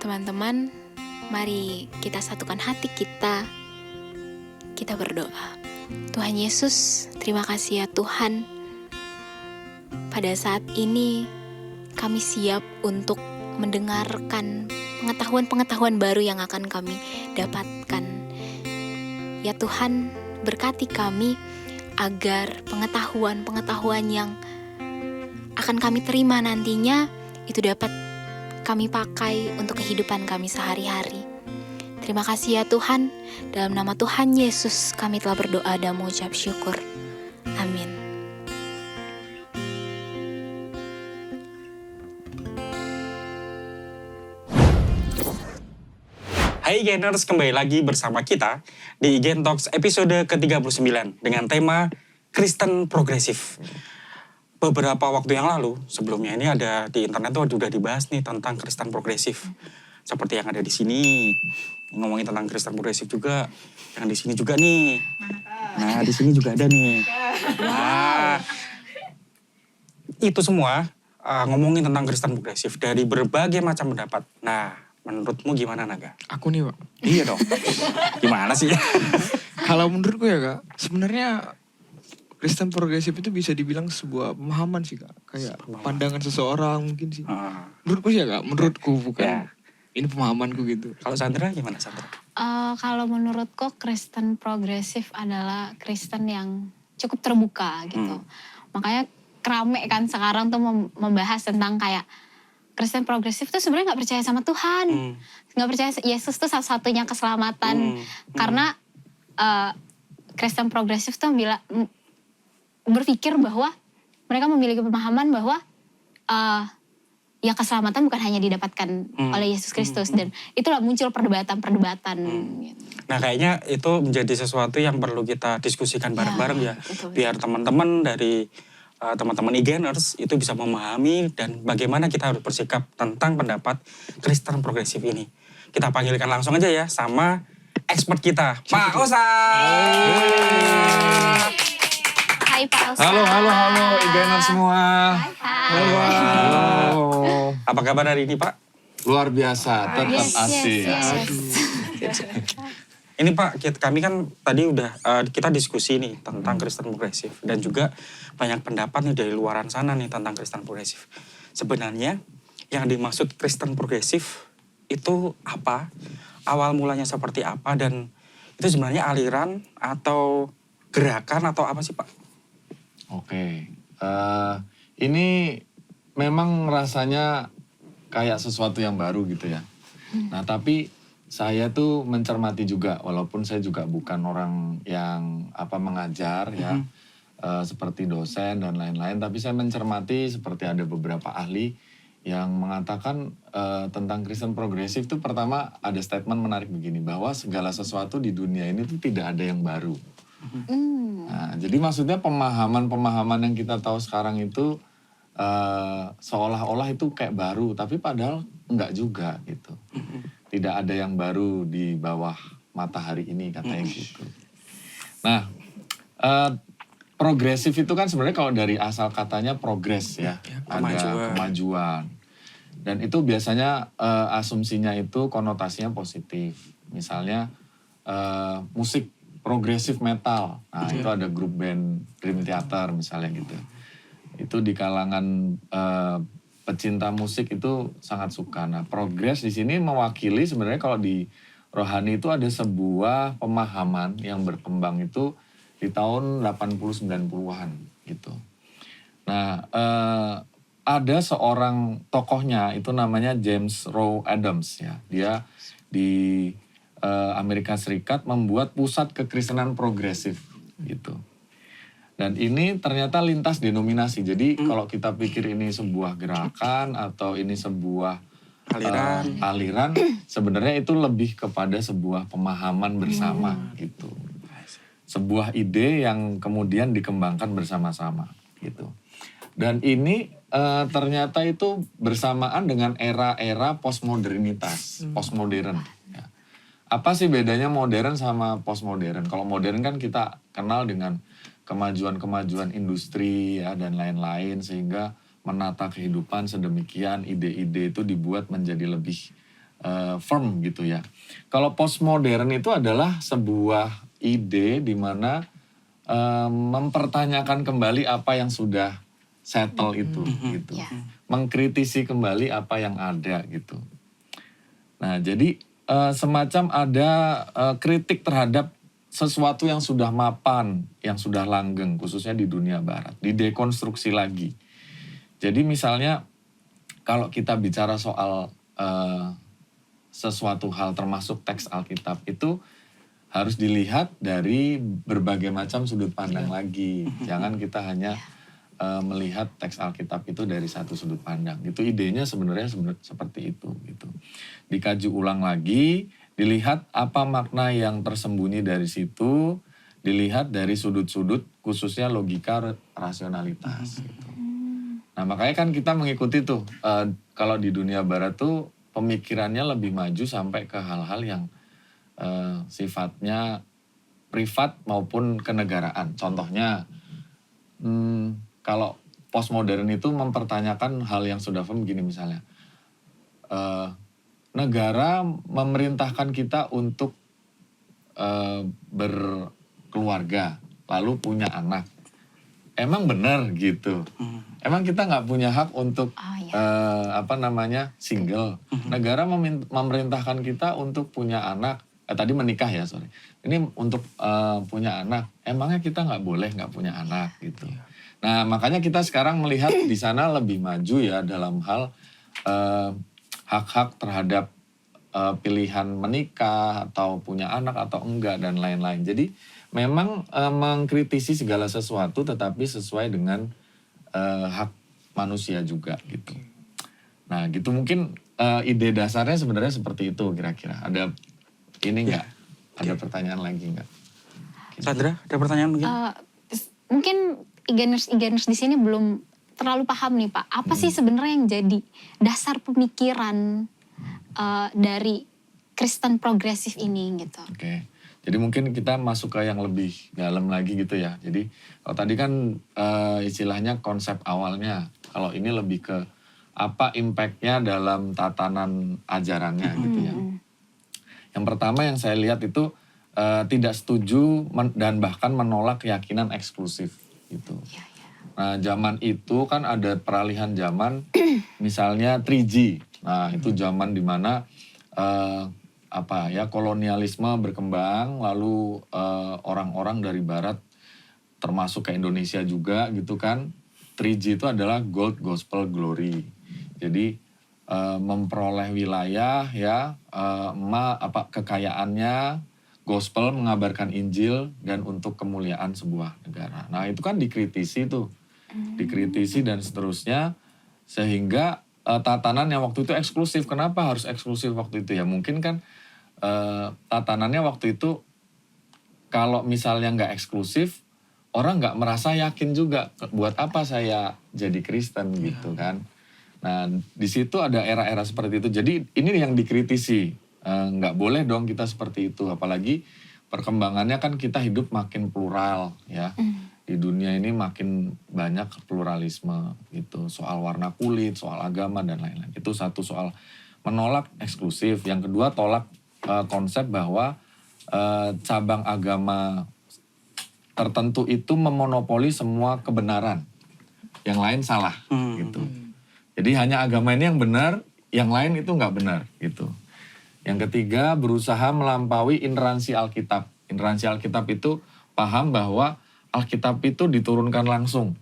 Teman-teman, mari kita satukan hati kita. Kita berdoa. Tuhan Yesus, terima kasih ya Tuhan. Pada saat ini kami siap untuk mendengarkan pengetahuan-pengetahuan baru yang akan kami dapatkan. Ya Tuhan, berkati kami agar pengetahuan-pengetahuan yang akan kami terima nantinya itu dapat kami pakai untuk kehidupan kami sehari-hari. Terima kasih ya Tuhan, dalam nama Tuhan Yesus kami telah berdoa dan mengucap syukur. Amin. Hai Geners, kembali lagi bersama kita di Gen Talks episode ke-39 dengan tema Kristen Progresif. Beberapa waktu yang lalu, sebelumnya ini ada di internet tuh sudah dibahas nih tentang Kristen Progresif. Seperti yang ada di sini, ngomongin tentang Kristen Progresif juga, yang di sini juga nih. Nah, di sini juga ada nih. Nah, itu semua ngomongin tentang Kristen Progresif dari berbagai macam pendapat. Nah, menurutmu gimana Naga? Aku nih Pak. Iya dong. Gimana sih? Kalau menurutku ya Kak, sebenarnya Kristen progresif itu bisa dibilang sebuah pemahaman sih Kak. Kayak pandangan seseorang mungkin sih. Menurutku sih ya Kak, menurutku bukan. Ya. Ini pemahamanku gitu. Kalau Sandra gimana Sandra? Kalau menurutku Kristen progresif adalah Kristen yang cukup terbuka gitu. Makanya rame kan sekarang tuh membahas tentang kayak Kristen progresif tuh sebenarnya nggak percaya sama Tuhan, nggak percaya Yesus tuh satu-satunya keselamatan. Karena Kristen progresif tuh berpikir bahwa mereka memiliki pemahaman bahwa ya keselamatan bukan hanya didapatkan oleh Yesus Kristus, dan itulah muncul perdebatan-perdebatan. Gitu. Nah kayaknya itu menjadi sesuatu yang perlu kita diskusikan bareng-bareng ya, biar teman-teman dari teman-teman e-Geners itu bisa memahami dan bagaimana kita harus bersikap tentang pendapat Kristen progresif ini. Kita panggilkan langsung aja ya sama expert kita, Pak Osa. Hai Pak Osa. Halo e-Geners semua. Halo. Apa kabar hari ini Pak? Luar biasa, tetap asik. Ini Pak, kami kan tadi udah kita diskusi nih tentang Kristen progresif dan juga banyak pendapat nih dari luaran sana nih tentang Kristen progresif. Sebenarnya yang dimaksud Kristen progresif itu apa? Awal mulanya seperti apa dan itu sebenarnya aliran atau gerakan atau apa sih Pak? Oke, ini memang rasanya kayak sesuatu yang baru gitu ya. Nah tapi saya tuh mencermati juga, walaupun saya juga bukan orang yang mengajar ya, seperti dosen dan lain-lain, tapi saya mencermati seperti ada beberapa ahli yang mengatakan tentang Kristen progresif itu pertama ada statement menarik begini, bahwa segala sesuatu di dunia ini tuh tidak ada yang baru. Nah, jadi maksudnya pemahaman-pemahaman yang kita tahu sekarang itu seolah-olah itu kayak baru, tapi padahal enggak juga gitu. Tidak ada yang baru di bawah matahari ini katanya gitu. Nah, progresif itu kan sebenarnya kalau dari asal katanya progres ya, ada kemajuan. Dan itu biasanya asumsinya itu konotasinya positif. Misalnya musik progresif metal, nah itu ada grup band Dream Theater misalnya gitu. Itu di kalangan pecinta musik itu sangat suka. Nah, progres di sini mewakili sebenarnya kalau di rohani itu ada sebuah pemahaman yang berkembang itu di tahun 80-90-an gitu. Nah, ada seorang tokohnya itu namanya James Rowe Adams ya. Dia di Amerika Serikat membuat pusat kekristenan progresif gitu. Dan ini ternyata lintas denominasi. Jadi kalau kita pikir ini sebuah gerakan atau ini sebuah aliran, sebenarnya itu lebih kepada sebuah pemahaman bersama gitu. Sebuah ide yang kemudian dikembangkan bersama-sama gitu. Dan ini ternyata itu bersamaan dengan era-era postmodernitas, postmodern. Ya. Apa sih bedanya modern sama postmodern? Kalau modern kan kita kenal dengan kemajuan-kemajuan industri ya dan lain-lain sehingga menata kehidupan sedemikian, ide-ide itu dibuat menjadi lebih firm gitu ya. Kalau postmodern itu adalah sebuah ide di mana mempertanyakan kembali apa yang sudah settle itu gitu. Mengkritisi kembali apa yang ada gitu. Nah, jadi semacam ada kritik terhadap sesuatu yang sudah mapan, yang sudah langgeng, khususnya di dunia barat, didekonstruksi lagi. Jadi misalnya kalau kita bicara soal sesuatu hal termasuk teks Alkitab itu harus dilihat dari berbagai macam sudut pandang lagi. Jangan kita hanya melihat teks Alkitab itu dari satu sudut pandang. Itu idenya sebenarnya seperti itu gitu. Dikaji ulang lagi, dilihat apa makna yang tersembunyi dari situ, dilihat dari sudut-sudut khususnya logika rasionalitas gitu. Nah, makanya kan kita mengikuti tuh kalau di dunia barat tuh pemikirannya lebih maju sampai ke hal-hal yang sifatnya privat maupun kenegaraan. Contohnya kalau postmodern itu mempertanyakan hal yang sudah firm begini misalnya. Negara memerintahkan kita untuk berkeluarga, lalu punya anak. Emang benar gitu. Emang kita nggak punya hak untuk single. Negara memerintahkan kita untuk punya anak. Tadi menikah ya, sorry. Ini untuk punya anak. Emangnya kita nggak punya anak gitu. Nah, makanya kita sekarang melihat di sana lebih maju ya dalam hal hak-hak terhadap pilihan menikah atau punya anak atau enggak dan lain-lain. Jadi memang mengkritisi segala sesuatu tetapi sesuai dengan hak manusia juga gitu. Nah gitu mungkin ide dasarnya sebenarnya seperti itu kira-kira. Ada ini enggak? Ada pertanyaan lagi enggak? Sandra, ada pertanyaan mungkin? Mungkin Igeners di sini belum terlalu paham nih Pak. Apa sih sebenarnya yang jadi dasar pemikiran dari Kristen progresif ini gitu? Oke. Jadi mungkin kita masuk ke yang lebih dalam lagi gitu ya. Jadi kalau tadi kan istilahnya konsep awalnya. Kalau ini lebih ke apa impact-nya dalam tatanan ajarannya gitu ya. Yang pertama yang saya lihat itu tidak setuju dan bahkan menolak keyakinan eksklusif gitu. Nah zaman itu kan ada peralihan zaman misalnya 3G. Nah itu zaman dimana kolonialisme berkembang, lalu orang-orang dari barat termasuk ke Indonesia juga gitu kan. 3G itu adalah gold gospel glory. Jadi memperoleh wilayah ya, kekayaannya, gospel mengabarkan Injil dan untuk kemuliaan sebuah negara. Nah itu kan dikritisi tuh, dikritisi dan seterusnya sehingga tatanan yang waktu itu eksklusif. Kenapa harus eksklusif waktu itu ya? Mungkin kan tatanannya waktu itu kalau misalnya nggak eksklusif, orang nggak merasa yakin juga buat apa saya jadi Kristen gitu kan. Nah di situ ada era-era seperti itu. Jadi ini yang dikritisi nggak boleh dong kita seperti itu. Apalagi perkembangannya kan kita hidup makin plural ya. Di dunia ini makin banyak pluralisme gitu. Soal warna kulit, soal agama dan lain-lain. Itu satu soal menolak eksklusif. Yang kedua tolak konsep bahwa cabang agama tertentu itu memonopoli semua kebenaran. Yang lain salah gitu. Jadi hanya agama ini yang benar, yang lain itu nggak benar gitu. Yang ketiga, berusaha melampaui ineransi Alkitab. Ineransi Alkitab itu paham bahwa Alkitab itu diturunkan langsung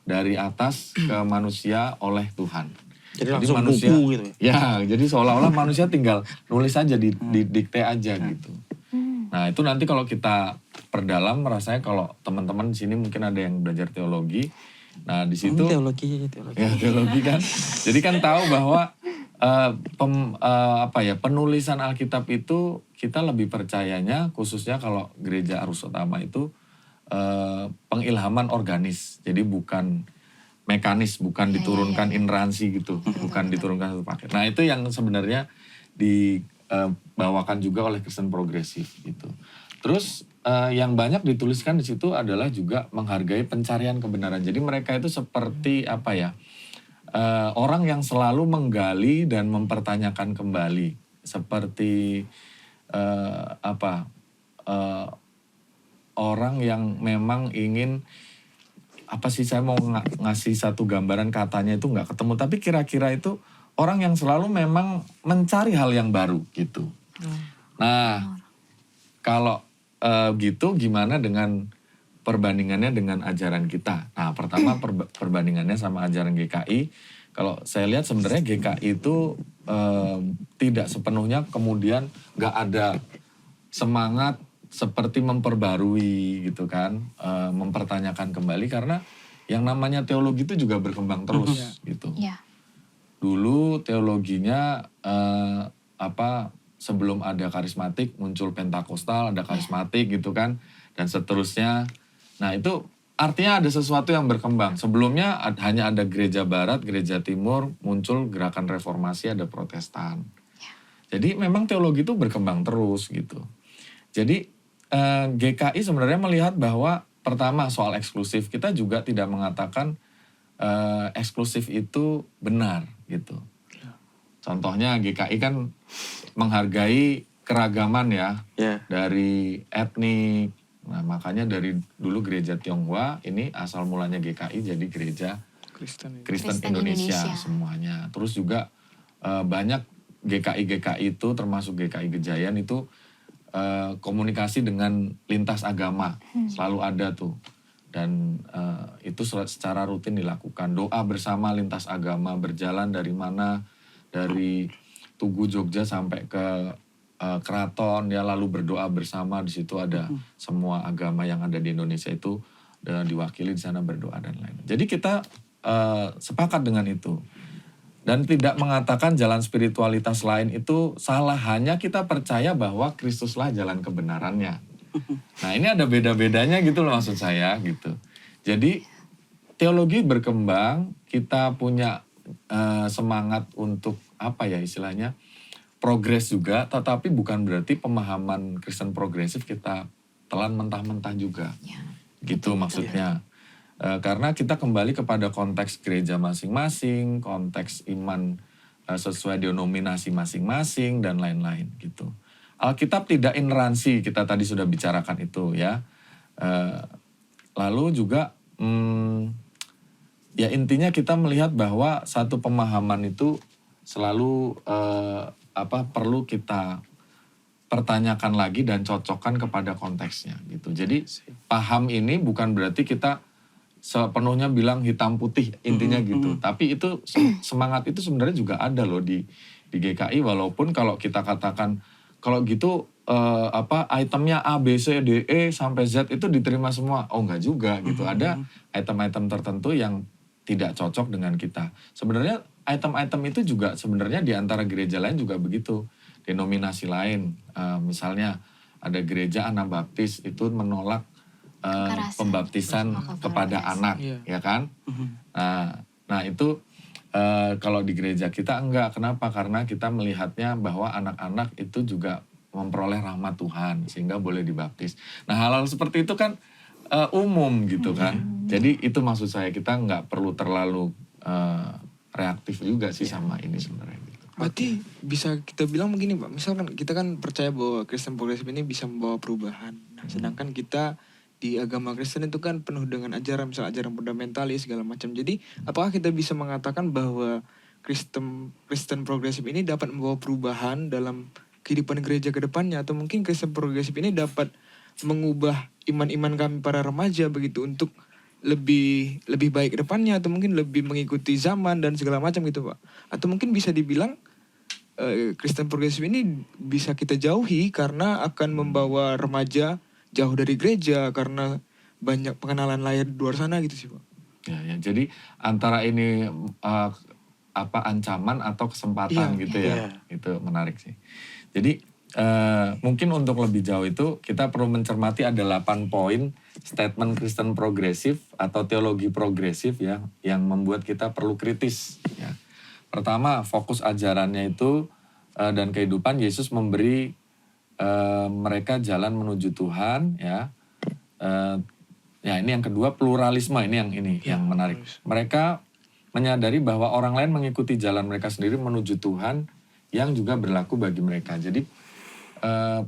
dari atas ke manusia oleh Tuhan. Jadi langsung manusia, buku gitu ya? Jadi seolah-olah manusia tinggal nulis aja, didikte aja gitu. Nah itu nanti kalau kita perdalam, rasanya kalau teman-teman di sini mungkin ada yang belajar teologi. Nah di situ teologi. Ya teologi kan. Jadi kan tahu bahwa penulisan Alkitab itu kita lebih percayanya khususnya kalau gereja Arus Utama itu pengilhaman organis. Jadi bukan mekanis, bukan diturunkan ineransi gitu, bukan diturunkan satu paket. Nah itu yang sebenarnya dibawakan juga oleh Kristen progresif gitu. Terus yang banyak dituliskan di situ adalah juga menghargai pencarian kebenaran. Jadi mereka itu seperti orang yang selalu menggali dan mempertanyakan kembali, seperti orang yang memang ingin saya mau ngasih satu gambaran, katanya itu nggak ketemu, tapi kira-kira itu orang yang selalu memang mencari hal yang baru gitu. Nah kalau gitu gimana dengan perbandingannya dengan ajaran kita? Nah pertama perbandingannya sama ajaran GKI. Kalau saya lihat sebenarnya GKI itu tidak sepenuhnya kemudian nggak ada semangat seperti memperbarui gitu kan, mempertanyakan kembali, karena yang namanya teologi itu juga berkembang terus gitu. Dulu teologinya sebelum ada karismatik muncul Pentakosta, ada karismatik gitu kan, dan seterusnya. Nah itu artinya ada sesuatu yang berkembang. Sebelumnya hanya ada gereja barat, gereja timur, muncul gerakan reformasi, ada Protestan. Jadi memang teologi itu berkembang terus gitu. Jadi GKI sebenarnya melihat bahwa pertama soal eksklusif, kita juga tidak mengatakan eksklusif itu benar gitu. Contohnya GKI kan menghargai keragaman ya, dari etnik. Nah makanya dari dulu gereja Tionghoa ini asal mulanya GKI jadi gereja Kristen Indonesia semuanya. Terus juga banyak GKI itu termasuk GKI Gejayan itu komunikasi dengan lintas agama selalu ada tuh. Dan itu secara rutin dilakukan. Doa bersama lintas agama, berjalan dari mana, dari Tugu Jogja sampai ke keraton ya, lalu berdoa bersama. Di situ ada semua agama yang ada di Indonesia itu diwakili di sana, berdoa dan lain. Jadi kita sepakat dengan itu dan tidak mengatakan jalan spiritualitas lain itu salah, hanya kita percaya bahwa Kristuslah jalan kebenarannya. Nah ini ada beda-bedanya gitu loh maksud saya gitu. Jadi teologi berkembang, kita punya semangat untuk istilahnya progres juga, tetapi bukan berarti pemahaman Kristen progresif kita telan mentah-mentah juga. Gitu maksudnya. Karena kita kembali kepada konteks gereja masing-masing, konteks iman sesuai denominasi masing-masing dan lain-lain gitu. Alkitab tidak ineransi, kita tadi sudah bicarakan itu ya. Lalu juga ya intinya kita melihat bahwa satu pemahaman itu selalu perlu kita pertanyakan lagi dan cocokkan kepada konteksnya gitu. Jadi paham ini bukan berarti kita sepenuhnya bilang hitam putih intinya gitu. Tapi itu semangat itu sebenarnya juga ada loh di GKI, walaupun kalau kita katakan kalau gitu itemnya A, B, C, D, E sampai Z itu diterima semua. Oh enggak juga gitu. Ada item-item tertentu yang tidak cocok dengan kita. Sebenarnya item-item itu juga sebenarnya di antara gereja lain juga begitu. Denominasi lain, misalnya ada gereja Anabaptis itu menolak pembaptisan kepada anak, ya kan? Nah itu Kalau di gereja kita enggak. Kenapa? Karena kita melihatnya bahwa anak-anak itu juga memperoleh rahmat Tuhan sehingga boleh dibaptis. Nah, hal-hal seperti itu kan umum gitu kan. Jadi itu maksud saya, kita nggak perlu terlalu reaktif juga sih sama ini sebenarnya. Gitu. Berarti bisa kita bilang begini Pak, misalkan kita kan percaya bahwa Kristen progresif ini bisa membawa perubahan. Nah, sedangkan kita di agama Kristen itu kan penuh dengan ajaran, misalnya ajaran fundamentalis segala macam. Jadi apakah kita bisa mengatakan bahwa Kristen progresif ini dapat membawa perubahan dalam kehidupan gereja ke depannya, atau mungkin Kristen progresif ini dapat mengubah iman-iman kami para remaja begitu untuk lebih baik ke depannya, atau mungkin lebih mengikuti zaman dan segala macam gitu Pak. Atau mungkin bisa dibilang Kristen progresif ini bisa kita jauhi karena akan membawa remaja jauh dari gereja karena banyak pengenalan layar di luar sana gitu sih Pak. Ya, jadi antara ini ancaman atau kesempatan gitu ya. Itu menarik sih. Jadi mungkin untuk lebih jauh itu kita perlu mencermati ada 8 poin statement Kristen progresif atau teologi progresif ya yang membuat kita perlu kritis ya. Pertama, fokus ajarannya itu dan kehidupan Yesus memberi mereka jalan menuju Tuhan ya. Ya ini yang kedua, pluralisme ini yang menarik. Mereka menyadari bahwa orang lain mengikuti jalan mereka sendiri menuju Tuhan yang juga berlaku bagi mereka. Jadi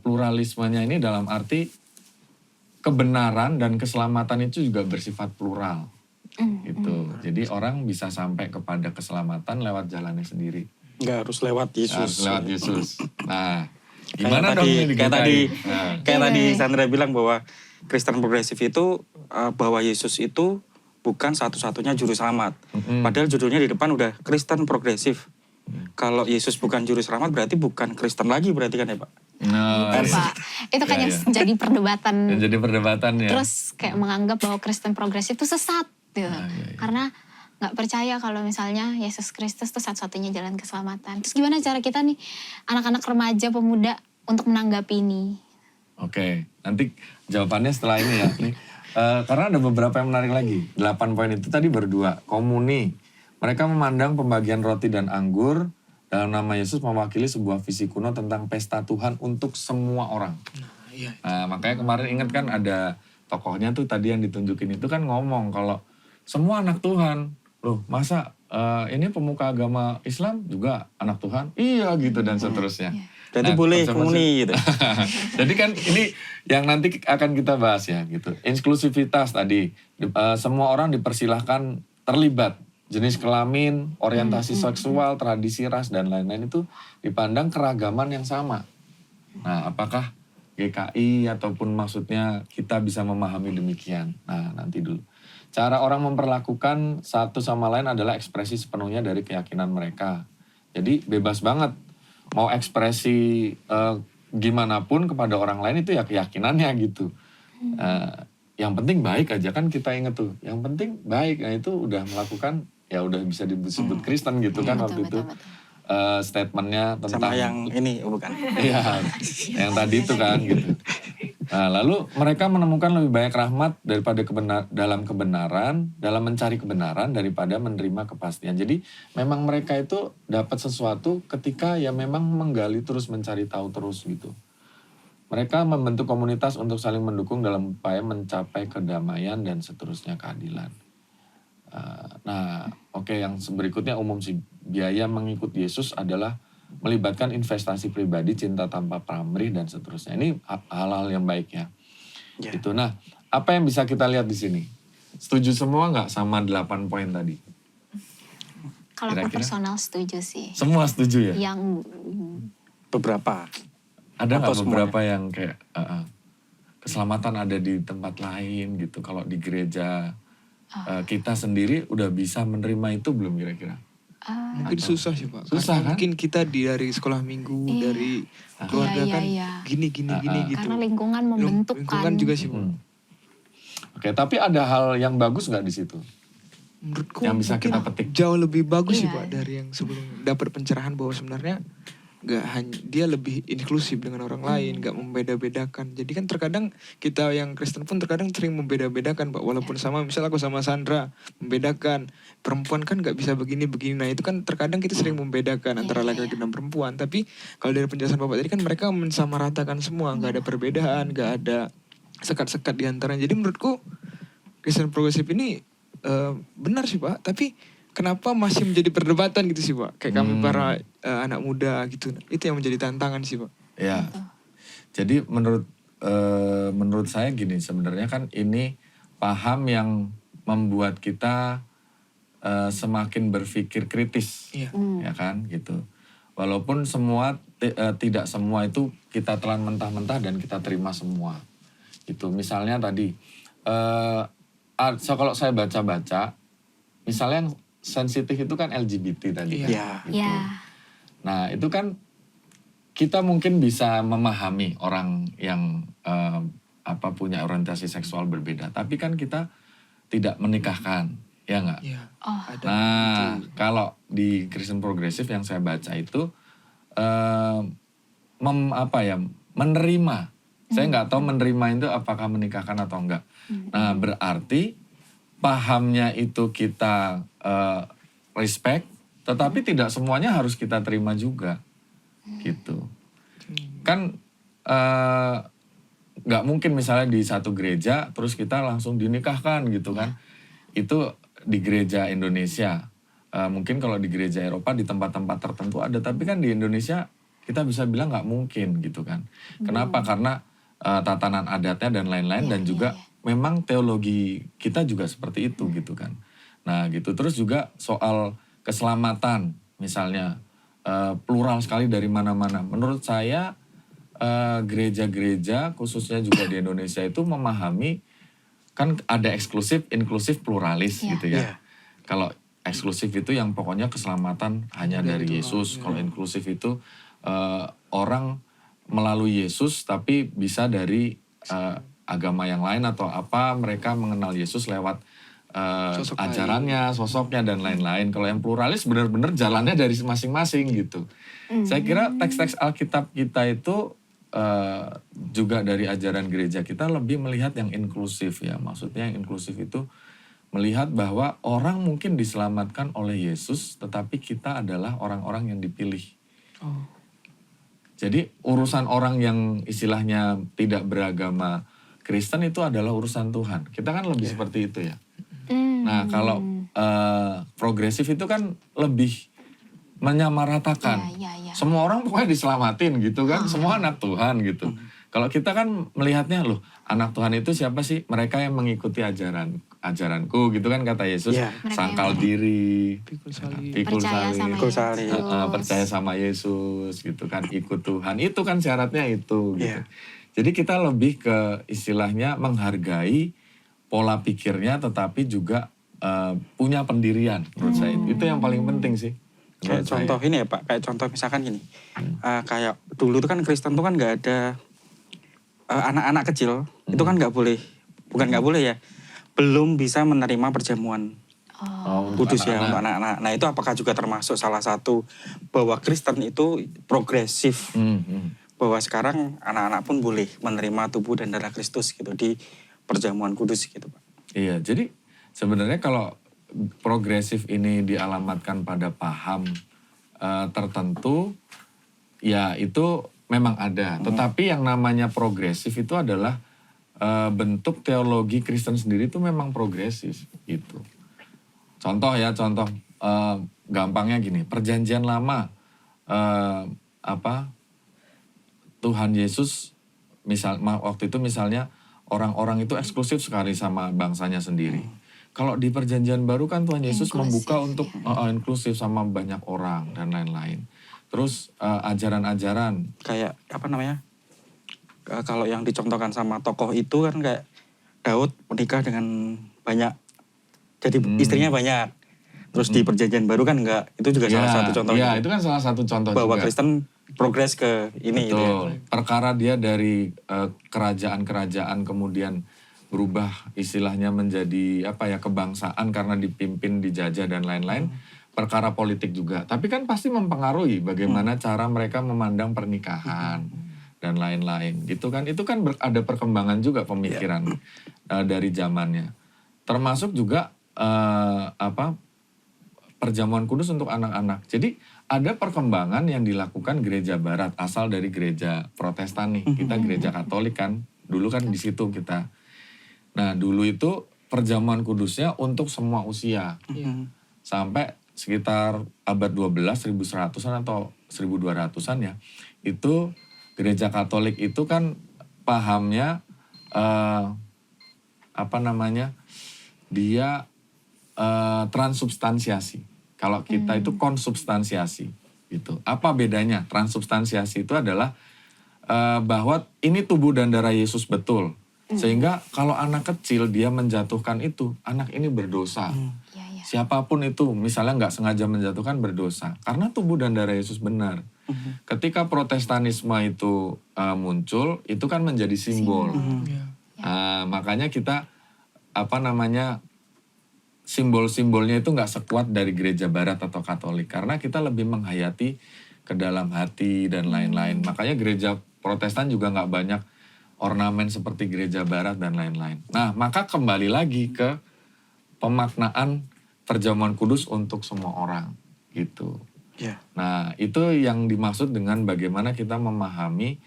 pluralismenya ini dalam arti kebenaran dan keselamatan itu juga bersifat plural. Gitu. Jadi orang bisa sampai kepada keselamatan lewat jalannya sendiri. Nggak harus lewat Yesus. Harus lewat Yesus. Nah, gimana dong ini kayak tadi Sandra bilang bahwa Kristen progresif itu bahwa Yesus itu bukan satu-satunya juru selamat. Padahal judulnya di depan udah Kristen progresif. Kalau Yesus bukan juru selamat berarti bukan Kristen lagi berarti kan ya Pak? Pak, itu kan yang jadi perdebatan. Yang jadi perdebatan ya. Terus kayak menganggap bahwa Kristen progresif itu sesat gitu. Karena nggak percaya kalau misalnya Yesus Kristus itu satu-satunya jalan keselamatan. Terus gimana cara kita nih anak-anak remaja pemuda untuk menanggapi ini? Oke, nanti jawabannya setelah ini ya. Nih, karena ada beberapa yang menarik lagi. 8 poin itu tadi berdua. Komuni. Mereka memandang pembagian roti dan anggur dalam nama Yesus mewakili sebuah visi kuno tentang pesta Tuhan untuk semua orang. Nah, makanya kemarin ingat kan ada tokohnya tuh tadi yang ditunjukin itu kan ngomong kalau semua anak Tuhan. Loh masa ini pemuka agama Islam juga anak Tuhan? Iya gitu dan seterusnya. Jadi boleh komuni gitu. Jadi kan ini yang nanti akan kita bahas ya gitu. Inklusivitas tadi. Semua orang dipersilahkan terlibat. Jenis kelamin, orientasi seksual, tradisi ras, dan lain-lain itu dipandang keragaman yang sama. Nah, apakah GKI ataupun maksudnya kita bisa memahami demikian? Nah, nanti dulu. Cara orang memperlakukan satu sama lain adalah ekspresi sepenuhnya dari keyakinan mereka. Jadi bebas banget. Mau ekspresi gimana pun kepada orang lain itu ya keyakinannya gitu. Yang penting baik aja kan kita ingat tuh. Yang penting baik, nah itu udah melakukan ya udah bisa disebut Kristen gitu kan waktu itu. Statementnya tentang sama yang ini bukan? Iya, yang tadi itu kan gitu. Nah, lalu mereka menemukan lebih banyak rahmat daripada dalam kebenaran, dalam mencari kebenaran daripada menerima kepastian. Jadi memang mereka itu dapat sesuatu ketika ya memang menggali terus, mencari tahu terus gitu. Mereka membentuk komunitas untuk saling mendukung dalam upaya mencapai kedamaian dan seterusnya keadilan. Yang berikutnya umum sih. Biaya mengikut Yesus adalah melibatkan investasi pribadi, cinta tanpa pamrih dan seterusnya. Ini hal-hal yang baik ya. Gitu. Nah, apa yang bisa kita lihat di sini? Setuju semua nggak sama 8 poin tadi? Kalau aku personal setuju sih. Semua setuju ya? Yang beberapa. Ada nggak beberapa yang kayak keselamatan ada di tempat lain gitu? Kalau di gereja kita sendiri udah bisa menerima itu belum kira-kira? Mungkin susah sih Pak. Susah kan? Mungkin kita dari sekolah minggu, dari keluarga kan gini gitu. Karena lingkungan membentuk lingkungan juga sih Pak. Oke, tapi ada hal yang bagus nggak di situ? Menurutku yang bisa kita petik jauh lebih bagus sih Pak dari yang sebelum dapat pencerahan bahwa sebenarnya dia lebih inklusif dengan orang lain, nggak membeda-bedakan. Jadi kan terkadang kita yang Kristen pun terkadang sering membeda-bedakan, Pak. Walaupun sama, misal aku sama Sandra membedakan perempuan kan nggak bisa begini-begini. Nah itu kan terkadang kita sering membedakan antara laki-laki dan perempuan. Tapi kalau dari penjelasan Bapak tadi kan mereka mensamaratakan semua, nggak ada perbedaan, nggak ada sekat-sekat di antaranya. Jadi menurutku Kristen progresif ini benar sih, Pak. Tapi kenapa masih menjadi perdebatan gitu sih, Pak? Kayak kami para anak muda gitu. Itu yang menjadi tantangan sih, Pak. Ya. Jadi menurut saya gini, sebenarnya kan ini paham yang membuat kita semakin berpikir kritis. Iya. Ya kan gitu. Walaupun tidak semua itu kita telan mentah-mentah dan kita terima semua. Gitu. Misalnya tadi kalau saya baca-baca, misalnya yang sensitif itu kan LGBT tadi. Iya. Gitu. Nah itu kan kita mungkin bisa memahami orang yang punya orientasi seksual berbeda, tapi kan kita tidak menikahkan, ya nggak? Iya. Ada Nah kalau di Kristen progresif yang saya baca itu menerima. Saya nggak tahu menerima itu apakah menikahkan atau enggak. Nah berarti pahamnya itu kita respect, tetapi tidak semuanya harus kita terima juga, gitu. Kan nggak mungkin misalnya di satu gereja terus kita langsung dinikahkan gitu kan. Itu di gereja Indonesia. Mungkin kalau di gereja Eropa di tempat-tempat tertentu ada, tapi kan di Indonesia kita bisa bilang nggak mungkin gitu kan. Kenapa? Karena tatanan adatnya dan lain-lain dan juga memang teologi kita juga seperti itu gitu kan. Nah gitu, terus juga soal keselamatan misalnya plural sekali dari mana-mana. Menurut saya gereja-gereja khususnya juga di Indonesia itu memahami kan ada eksklusif, inklusif, pluralis gitu ya. Kalau eksklusif itu yang pokoknya keselamatan hanya dari Yesus. Kalau inklusif itu orang melalui Yesus tapi bisa dari agama yang lain atau apa, mereka mengenal Yesus lewat ajarannya, sosoknya dan lain-lain. Kalau yang pluralis benar-benar jalannya dari masing-masing gitu. Saya kira teks-teks Alkitab kita itu juga dari ajaran gereja kita lebih melihat yang inklusif ya. Maksudnya yang inklusif itu melihat bahwa orang mungkin diselamatkan oleh Yesus, tetapi kita adalah orang-orang yang dipilih. Jadi urusan orang yang istilahnya tidak beragama Kristen itu adalah urusan Tuhan. Kita kan lebih seperti itu ya. Nah kalau progresif itu kan lebih menyamaratakan. Semua orang pokoknya diselamatin gitu kan. Semua anak Tuhan gitu. Kalau kita kan melihatnya loh, anak Tuhan itu siapa sih? Mereka yang mengikuti ajaranku gitu kan kata Yesus. Sangkal diri, pikul salib, percaya sama Yesus gitu kan, ikut Tuhan. Itu kan syaratnya itu gitu. Jadi kita lebih ke istilahnya menghargai pola pikirnya tetapi juga punya pendirian menurut saya. Itu yang paling penting sih. Kayak contoh ini ya Pak, kayak contoh misalkan gini. Kayak dulu tuh kan Kristen tuh kan nggak ada anak-anak kecil, itu kan nggak boleh, bukan nggak boleh ya, belum bisa menerima perjamuan kudus ya untuk anak-anak. Nah itu apakah juga termasuk salah satu bahwa Kristen itu progresif, bahwa sekarang anak-anak pun boleh menerima tubuh dan darah Kristus gitu di perjamuan kudus gitu Pak. Iya, jadi sebenarnya kalau progresif ini dialamatkan pada paham tertentu, ya itu memang ada. Tetapi yang namanya progresif itu adalah bentuk teologi Kristen sendiri itu memang progresif gitu. Contoh gampangnya gini, perjanjian lama Tuhan Yesus waktu itu misalnya orang-orang itu eksklusif sekali sama bangsanya sendiri. Kalau di perjanjian baru kan Tuhan Yesus membuka untuk inklusif sama banyak orang dan lain-lain. Terus ajaran-ajaran kayak kalau yang dicontohkan sama tokoh itu kan kayak Daud menikah dengan banyak, jadi istrinya banyak. Terus di perjanjian baru kan enggak, itu juga salah satu contoh. Iya, itu kan salah satu contoh bahwa juga. Kristen progres ke ini. Betul. Gitu ya. Perkara dia dari kerajaan-kerajaan kemudian berubah istilahnya menjadi kebangsaan karena dipimpin, dijajah dan lain-lain. perkara politik juga. Tapi kan pasti mempengaruhi bagaimana cara mereka memandang pernikahan dan lain-lain. Gitu kan, itu kan ada perkembangan juga pemikiran dari zamannya. Termasuk juga perjamuan kudus untuk anak-anak. Jadi ada perkembangan yang dilakukan gereja barat asal dari gereja Protestan nih. Kita gereja Katolik kan, dulu kan di situ kita. Nah dulu itu perjamuan kudusnya untuk semua usia. Sampai sekitar abad 12, 1100-an atau 1200-an ya. Itu gereja Katolik itu kan pahamnya dia transubstansiasi. Kalau kita itu konsubstansiasi gitu. Apa bedanya? Transubstansiasi itu adalah bahwa ini tubuh dan darah Yesus betul. Sehingga kalau anak kecil dia menjatuhkan itu, anak ini berdosa. Siapapun itu, misalnya nggak sengaja menjatuhkan berdosa. Karena tubuh dan darah Yesus benar. Ketika Protestanisme itu muncul, itu kan menjadi simbol. Makanya kita simbol-simbolnya itu nggak sekuat dari gereja barat atau Katolik. Karena kita lebih menghayati ke dalam hati dan lain-lain. Makanya gereja Protestan juga nggak banyak ornamen seperti gereja barat dan lain-lain. Nah, maka kembali lagi ke pemaknaan perjamuan kudus untuk semua orang gitu. Nah, itu yang dimaksud dengan bagaimana kita memahami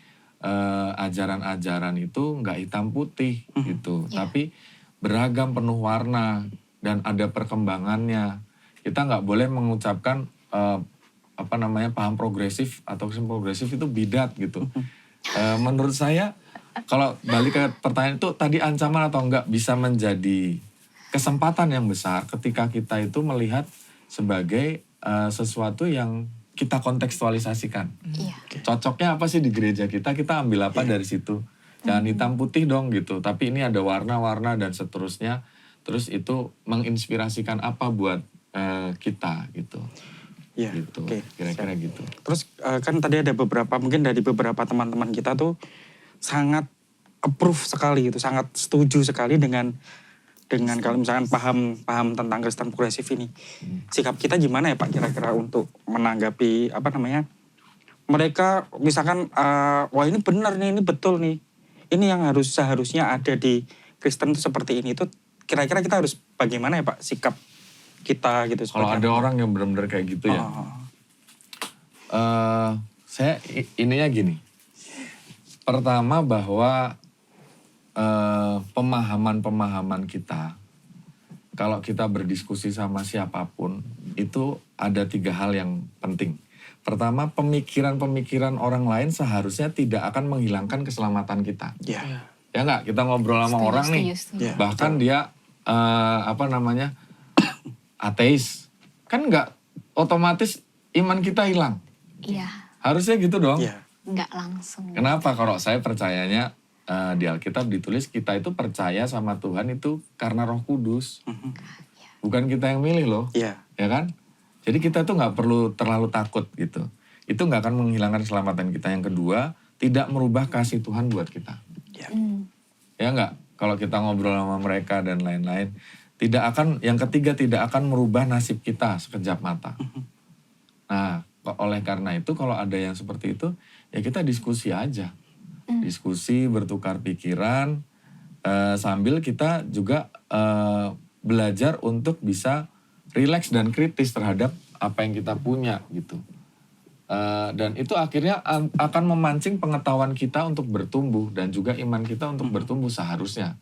ajaran-ajaran itu nggak hitam putih gitu, tapi beragam, penuh warna dan ada perkembangannya. Kita nggak boleh mengucapkan paham progresif atau Kristen progresif itu bidat gitu. Menurut saya kalau balik ke pertanyaan itu tadi, ancaman atau enggak, bisa menjadi kesempatan yang besar ketika kita itu melihat sebagai sesuatu yang kita kontekstualisasikan. Cocoknya apa sih di gereja kita ambil apa dari situ. Jangan hitam putih dong gitu, tapi ini ada warna-warna dan seterusnya. Terus itu menginspirasikan apa buat kita gitu. Gitu. Kira-kira gitu. Terus kan tadi ada mungkin dari beberapa teman-teman kita tuh sangat approve sekali gitu, sangat setuju sekali dengan kalau misalkan paham tentang Kristen progresif ini. Sikap kita gimana ya Pak kira-kira untuk menanggapi mereka misalkan wah ini benar nih, ini betul nih. Ini yang seharusnya ada di Kristen itu seperti ini. Itu kira-kira kita harus bagaimana ya Pak sikap kita gitu. Kalau ada orang yang benar-benar kayak gitu ya. Saya ininya gini. Pertama bahwa pemahaman kita, kalau kita berdiskusi sama siapapun, itu ada 3 hal yang penting. Pertama, pemikiran-pemikiran orang lain seharusnya tidak akan menghilangkan keselamatan kita. Ya enggak, kita ngobrol sama orang nih, bahkan dia ateis, kan enggak otomatis iman kita hilang. Harusnya gitu dong. Enggak langsung. Kenapa? Kalau saya percayanya di Alkitab ditulis kita itu percaya sama Tuhan itu karena Roh Kudus. Bukan kita yang milih loh. Ya kan? Jadi kita tuh nggak perlu terlalu takut gitu. Itu nggak akan menghilangkan keselamatan kita. Yang kedua, tidak merubah kasih Tuhan buat kita. Ya nggak? Kalau kita ngobrol sama mereka dan lain-lain, yang ketiga tidak akan merubah nasib kita sekejap mata. Nah, oleh karena itu kalau ada yang seperti itu, ya kita diskusi aja. Diskusi, bertukar pikiran, sambil kita juga belajar untuk bisa rileks dan kritis terhadap apa yang kita punya gitu. Dan itu akhirnya akan memancing pengetahuan kita untuk bertumbuh dan juga iman kita untuk bertumbuh seharusnya.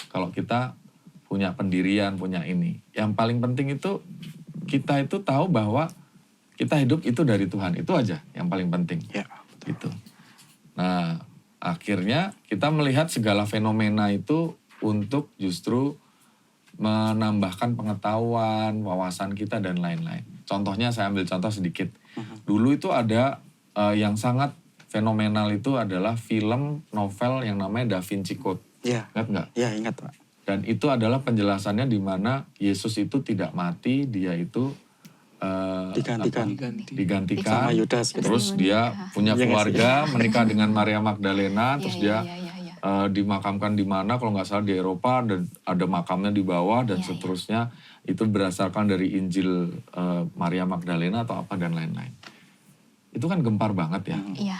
Kalau kita punya pendirian, punya ini. Yang paling penting itu kita itu tahu bahwa kita hidup itu dari Tuhan. Itu aja yang paling penting. Gitu. Nah, akhirnya kita melihat segala fenomena itu untuk justru menambahkan pengetahuan, wawasan kita dan lain-lain. Contohnya saya ambil contoh sedikit. Dulu itu ada yang sangat fenomenal itu adalah film novel yang namanya Da Vinci Code. Ingat nggak? Ingat Pak. Dan itu adalah penjelasannya di mana Yesus itu tidak mati, dia itu digantikan. Sama Yudas. Terus dia punya keluarga, menikah dengan Maria Magdalena, terus dia dimakamkan di mana kalau nggak salah di Eropa dan ada makamnya di bawah dan Iya, seterusnya itu berdasarkan dari Injil Maria Magdalena atau apa dan lain-lain. Itu kan gempar banget ya. Iya.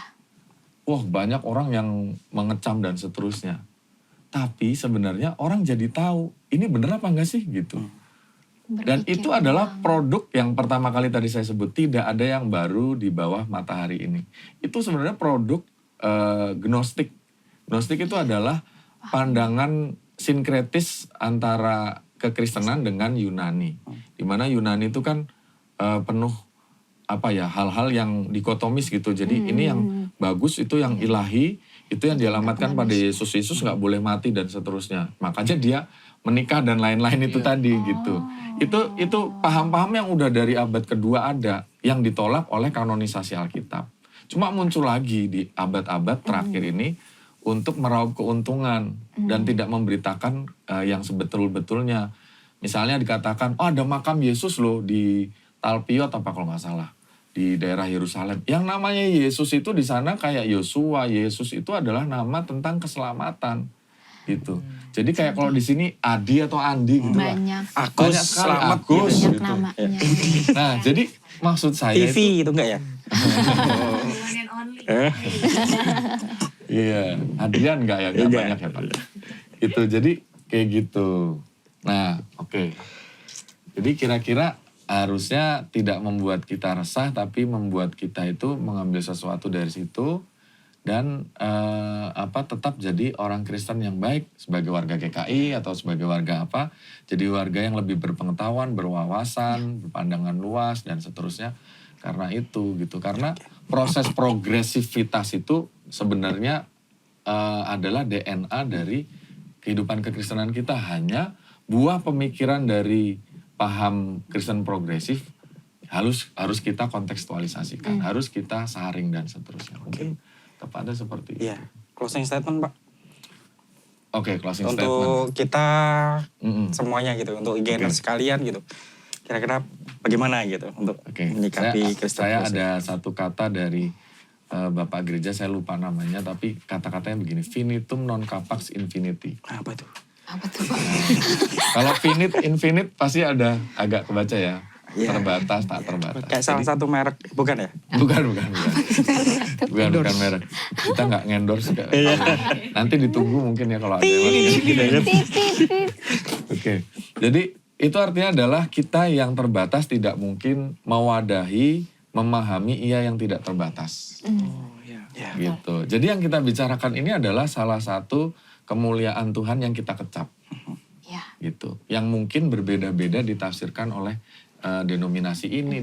Wah, banyak orang yang mengecam dan seterusnya. Tapi sebenarnya orang jadi tahu ini bener apa enggak sih gitu. Dan Berpikir itu adalah ulang. produk yang pertama kali tadi saya sebut, tidak ada yang baru di bawah matahari ini. Itu sebenarnya produk gnostik. Gnostik itu adalah pandangan sinkretis antara kekristenan dengan Yunani. Di mana Yunani itu kan penuh hal-hal yang dikotomis gitu. Jadi ini yang bagus, itu yang ilahi, itu yang dialamatkan pada Yesus. Yesus nggak boleh mati dan seterusnya. Makanya dia menikah dan lain-lain itu tadi gitu. Itu paham-paham yang udah dari abad kedua ada, yang ditolak oleh kanonisasi Alkitab. Cuma muncul lagi di abad-abad terakhir ini untuk meraup keuntungan dan tidak memberitakan yang sebetul-betulnya. Misalnya dikatakan, oh ada makam Yesus loh di Talpiot apa kalau nggak salah, di daerah Yerusalem. Yang namanya Yesus itu di sana kayak Yosua. Yesus itu adalah nama tentang keselamatan gitu. Jadi kayak kalau di sini Adi atau Andi gitu lah. Banyak. Agus, Banyak sekali selamat Agus Banyak gitu. namanya. Nah, jadi maksud saya TV itu itu enggak ya? iya, Adian enggak ya? Enggak Enggak. banyak ya, Pak. Itu jadi kayak gitu. Nah, oke. Jadi kira-kira harusnya tidak membuat kita resah, tapi membuat kita itu mengambil sesuatu dari situ dan tetap jadi orang Kristen yang baik sebagai warga GKI atau sebagai warga apa, jadi warga yang lebih berpengetahuan, berwawasan, berpandangan luas dan seterusnya. Karena itu gitu, karena proses progresivitas itu sebenarnya adalah DNA dari kehidupan kekristenan kita, hanya buah pemikiran dari paham Kristen progresif harus kita kontekstualisasikan, harus kita saring dan seterusnya. Mungkin tepatnya seperti itu. Iya. Closing statement, Pak. Oke, closing statement. Untuk kita Mm-mm. semuanya gitu, untuk IGNers sekalian gitu. Kira-kira bagaimana gitu untuk Oke, menyikapi Kristen saya progresif? ada satu kata dari Bapak Gereja, saya lupa namanya, tapi kata-katanya begini, finitum non capax infinity. Apa itu? Apa tuh Pak? Kalau infinite pasti ada agak kebaca ya, Iya. terbatas, tak terbatas. Kayak salah satu merek, bukan ya? Bukan. Bukan merek. Kita nggak ngendorse. Nanti ditunggu mungkin ya kalau ada yang Oke, jadi itu artinya adalah kita yang terbatas tidak mungkin mewadahi, memahami ia yang tidak terbatas. Oh iya. Ya. Gitu. Jadi yang kita bicarakan ini adalah salah satu kemuliaan Tuhan yang kita kecap. Ya. Gitu. Yang mungkin berbeda-beda ditafsirkan oleh denominasi ini,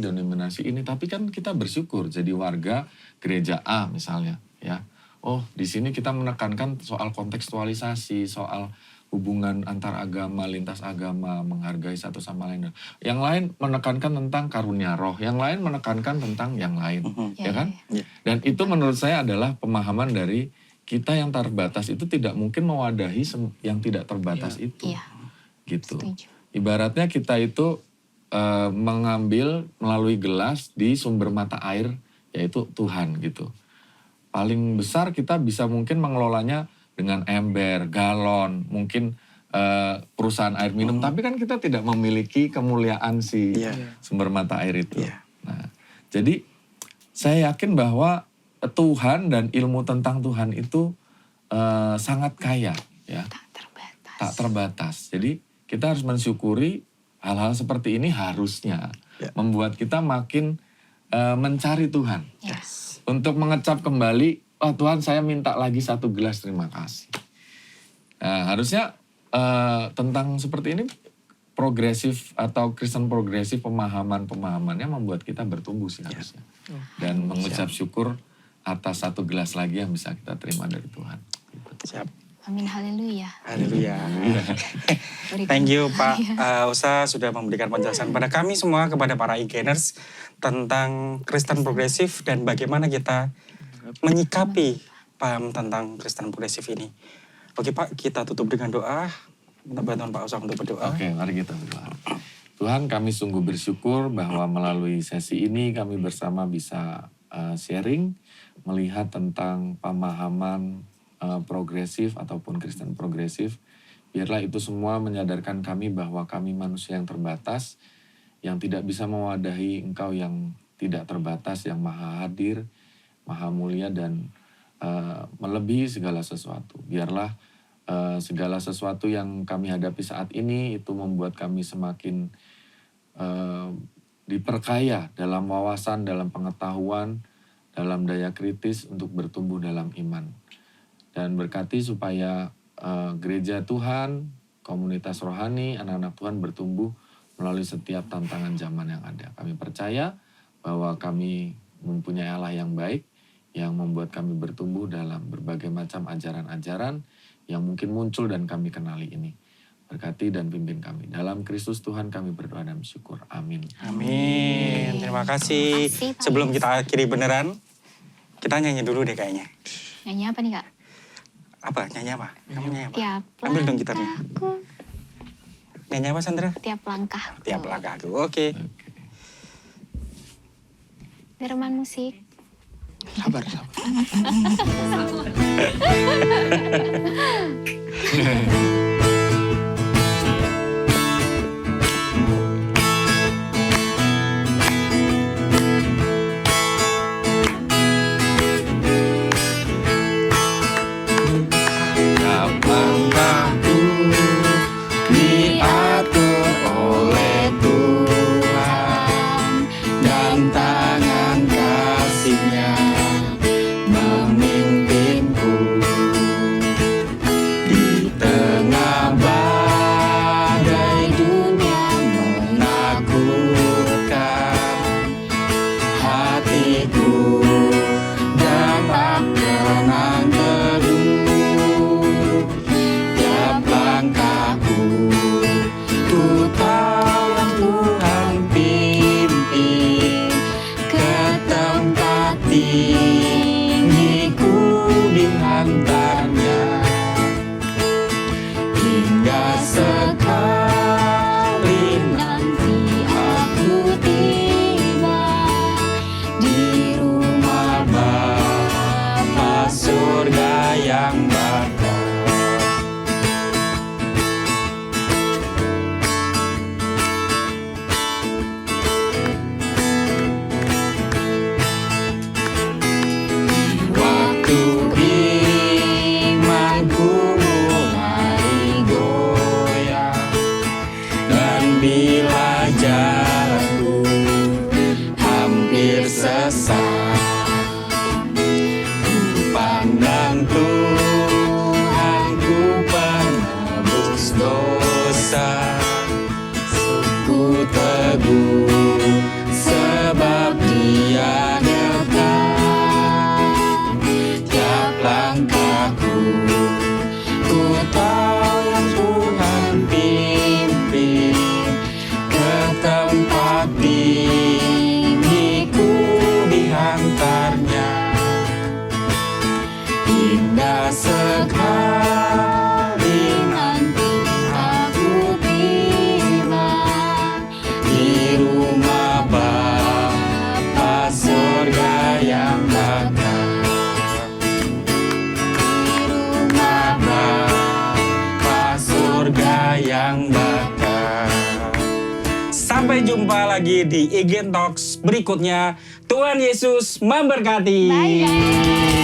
tapi kan kita bersyukur jadi warga gereja A misalnya, ya. Oh, di sini kita menekankan soal kontekstualisasi, soal hubungan antar agama, lintas agama, menghargai satu sama lain. Yang lain menekankan tentang karunia roh, yang lain menekankan tentang yang lain, ya kan? Ya. Dan itu menurut saya adalah pemahaman dari kita yang terbatas itu tidak mungkin mewadahi yang tidak terbatas itu. Iya. Gitu. Setuju. Ibaratnya kita itu mengambil melalui gelas di sumber mata air, yaitu Tuhan gitu. Paling besar kita bisa mungkin mengelolanya dengan ember, galon, mungkin perusahaan air minum, tapi kan kita tidak memiliki kemuliaan si Iya. sumber mata air itu. Iya. Nah, jadi saya yakin bahwa Tuhan dan ilmu tentang Tuhan itu sangat kaya, ya, Tak terbatas. tak terbatas. Jadi kita harus mensyukuri hal-hal seperti ini harusnya Ya. membuat kita makin mencari Tuhan. Yes. Untuk mengecap kembali, oh Tuhan saya minta lagi satu gelas, terima kasih. Nah, harusnya tentang seperti ini progresif atau Kristen progresif pemahamannya membuat kita bertumbuh sih harusnya. Dan mengucap syukur atas satu gelas lagi yang bisa kita terima dari Tuhan. Gitu. Siap. Amin, haleluya. Haleluya. Berikan Thank you Pak Usa sudah memberikan penjelasan pada kami semua, kepada para IGNers tentang Kristen progresif dan bagaimana kita menyikapi paham tentang Kristen progresif ini. Oke Pak, kita tutup dengan doa. Minta bantuan Pak Usa untuk berdoa. Oke, mari kita berdoa. Tuhan, kami sungguh bersyukur bahwa melalui sesi ini kami bersama bisa sharing, melihat tentang pemahaman progresif ataupun Kristen progresif. Biarlah itu semua menyadarkan kami bahwa kami manusia yang terbatas, yang tidak bisa mewadahi Engkau yang tidak terbatas, yang maha hadir, maha mulia dan melebihi segala sesuatu. Biarlah segala sesuatu yang kami hadapi saat ini itu membuat kami semakin diperkaya dalam wawasan, dalam pengetahuan, dalam daya kritis untuk bertumbuh dalam iman. Dan berkati supaya gereja Tuhan, komunitas rohani, anak-anak Tuhan bertumbuh melalui setiap tantangan zaman yang ada. Kami percaya bahwa kami mempunyai Allah yang baik, yang membuat kami bertumbuh dalam berbagai macam ajaran-ajaran yang mungkin muncul dan kami kenali ini. Berkati dan pimpin kami. Dalam Kristus Tuhan kami berdoa dan bersyukur. Amin. Amin. Terima kasih. Terima kasih, Pak. Sebelum kita akhiri beneran, kita nyanyi dulu deh kayaknya. Nyanyi apa nih Kak? Apa? Nyanyi apa? Kamu nyanyi apa? Tiap Ambil dong gitarnya. langkahku, Nyanyi apa Sandra? tiap langkah. Tiap langkahku. Oke. Firman musik. Sabar. Langkahku diatur oleh Tuhan dan tangan kasih-Nya memimpinku di tengah badai dunia menakutkan. Hatiku dapat tenang teduh. Tiap langkahku ku tahu Tuhan pimpin ke tempat tinggiku dihantarnya. Hingga sekali nanti aku tiba di rumah Bapa surga yang bakal. Waktu imanku mulai goyah dan bila jalanku hampir sesat, ku pandang Tuhanku penebus dosa. Ku teguh sebab Dia dekat. Tiap langkahku ku tahu yang Tuhan pimpin ke tempat tinggiku dihantarnya. Hingga sekali nanti aku tiba di rumah Bapa surga yang bakal. Di rumah Bapa surga yang bakal. Sampai jumpa lagi di Igen Talks berikutnya. Tuhan Yesus memberkati. Bye guys.